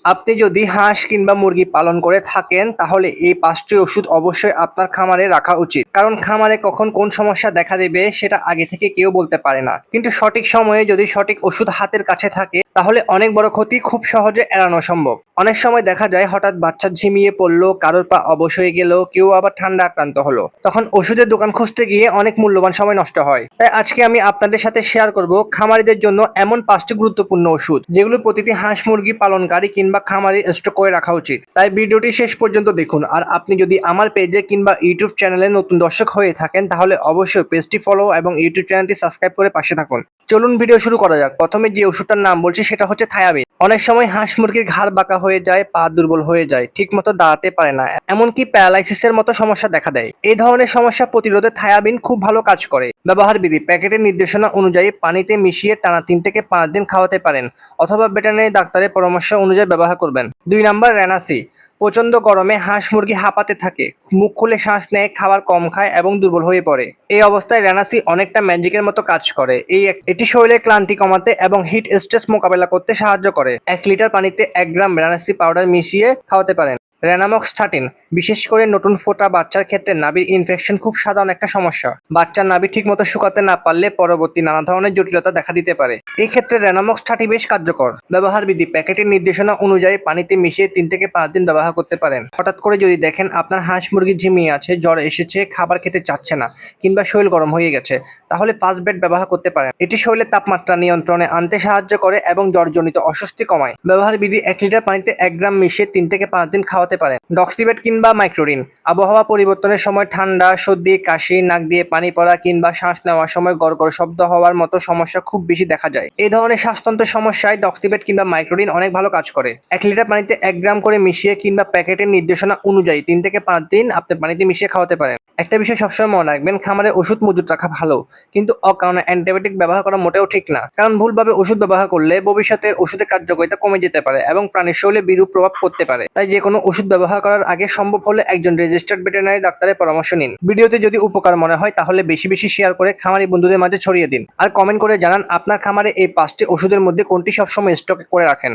আপনি যদি হাঁস কিংবা মুরগি পালন করে থাকেন তাহলে এই 5টি ওষুধ অবশ্যই আপনার খামারে রাখা উচিত। কারণ খামারে কখন কোন সমস্যা দেখা দেবে সেটা আগে থেকে কেউ বলতে পারে না। কিন্তু সঠিক সময়ে যদি সঠিক ওষুধ হাতের কাছে থাকে তাহলে অনেক বড় ক্ষতি খুব সহজে এড়ানো সম্ভব। অনেক সময় দেখা যায় হঠাৎ বাচ্চা ঝিমিয়ে পড়লো, কারোর পা অবশ হয়ে গেল, কেউ আবার ঠান্ডা আক্রান্ত হলো। তখন ওষুধের দোকান খুঁজতে গিয়ে অনেক মূল্যবান সময় নষ্ট হয়। তাই আজকে আমি আপনাদের সাথে শেয়ার করব খামারিদের জন্য এমন 5টি গুরুত্বপূর্ণ ওষুধ যেগুলো প্রতিটি হাঁস মুরগি পালনকারী কিংবা খামারে স্টক করে রাখা উচিত। তাই ভিডিওটি শেষ পর্যন্ত দেখুন। আর আপনি যদি আমার পেজে কিংবা ইউটিউব চ্যানেলে নতুন দর্শক হয়ে থাকেন তাহলে অবশ্যই পেজটি ফলো এবং ইউটিউব চ্যানেলটি সাবস্ক্রাইব করে পাশে থাকুন। চলুন ভিডিও শুরু করা যাক। প্রথমে যে ওষুধটার নাম বলছি সেটা হচ্ছে থায়াবিন। অনেক সময় হাঁস মুরগির ঘাড় বাঁকা হয়ে যায়, পা দুর্বল হয়ে যায়, ঠিক মতো দাঁড়াতে পারে না, এমনকি প্যারালাইসিসের মতো সমস্যা দেখা দেয়। এই ধরনের সমস্যা প্রতিরোধে থায়াবিন খুব ভালো কাজ করে। ব্যবহার বিধি: প্যাকেটের নির্দেশনা অনুযায়ী পানিতে মিশিয়ে টানা 3 থেকে 5 দিন খাওয়াতে পারেন অথবা ভেটেরিনারি ডাক্তারের পরামর্শ অনুযায়ী ব্যবহার করবেন। 2 নাম্বার রেনাসি। প্রচন্ড গরমে হাঁস মুরগি হাঁপাতে থাকে, মুখ খুলে শ্বাস নেয়, খাবার কম খায় এবং দুর্বল হয়ে পড়ে। এই অবস্থায় রেনাসি অনেকটা ম্যাজিকের মতো কাজ করে। এটি শরীরে ক্লান্তি কমাতে এবং হিট স্ট্রেস মোকাবেলা করতে সাহায্য করে। 1 লিটার পানিতে 1 গ্রাম রেনাসি পাউডার মিশিয়ে খাওয়াতে পারেন। রেনামক্স 13। বিশেষ করে নতুন ফোটা বাচ্চার ক্ষেত্রে নাভির ইনফেকশন খুব সাধারণ একটা সমস্যা। বাচ্চার নাভি ঠিকমতো শুকাতে না পারলে পরবর্তী নানা ধরনের জটিলতা দেখা দিতে পারে। এই ক্ষেত্রে রেনামক্স 30 বেশ কার্যকর। ব্যবহার বিধি: প্যাকেটের নির্দেশনা অনুযায়ী পানিতে মিশিয়ে 3 থেকে 5 দিন ব্যবহার করতে পারেন। হঠাৎ করে যদি দেখেন আপনার হাঁস মুরগি ঝিমিয়ে আছে, জ্বর এসেছে, খাবার খেতে চাচ্ছে না কিংবা শরীর গরম হয়ে গেছে, তাহলে ফার্স্ট বেড ব্যবহার করতে পারেন। এটি শরীরের তাপমাত্রা নিয়ন্ত্রণে আনতে সাহায্য করে এবং জ্বরজনিত অস্বস্তি কমায়। ব্যবহার বিধি: 1 লিটার পানিতে 1 গ্রাম মিশিয়ে 3 থেকে 5 দিন খাওয়াতে পারেন। ডক্সিবেট কিংবা মাইক্রোরিন। আবহাওয়া পরিবর্তনের সময় ঠান্ডা, সর্দি, কাশি, নাক দিয়ে পানি পড়া কিংবা শ্বাস নেওয়ার সময় গড়গড় শব্দ হওয়ার মতো সমস্যা খুব বেশি দেখা যায়। এই ধরনের শ্বাসতন্ত্রের সমস্যায় ডক্সিবেট কিংবা মাইক্রোরিন অনেক ভালো কাজ করে। 1 লিটার পানিতে 1 গ্রাম করে মিশিয়ে কিংবা প্যাকেটের নির্দেশনা অনুযায়ী 3 থেকে 5 দিন আপনি পানিতে মিশিয়ে খাওয়াতে পারেন। একটা বিষয় সবসময় মনে রাখবেন, খামারে ওষুধ মজুত রাখা ভালো, কিন্তু অকারণে অ্যান্টিবায়োটিক ব্যবহার করা মোটেও ঠিক না। কারণ ভুলভাবে ওষুধ ব্যবহার করলে ভবিষ্যতে ওষুধের কার্যকারিতা কমে যেতে পারে এবং প্রাণীর শরীরে বিরূপ প্রভাব পড়তে পারে। তাই যে কোনো ওষুধ ব্যবহার করার আগে সম্ভব হলে একজন রেজিস্টার্ড ভেটেরিনারি ডাক্তারের পরামর্শ নিন। ভিডিওতে যদি উপকার মনে হয় তাহলে বেশি বেশি শেয়ার করে খামারি বন্ধুদের মাঝে ছড়িয়ে দিন। আর কমেন্ট করে জানান আপনার খামারে এই 5টি ওষুধের মধ্যে কোনটি সবসময় স্টক করে রাখেন।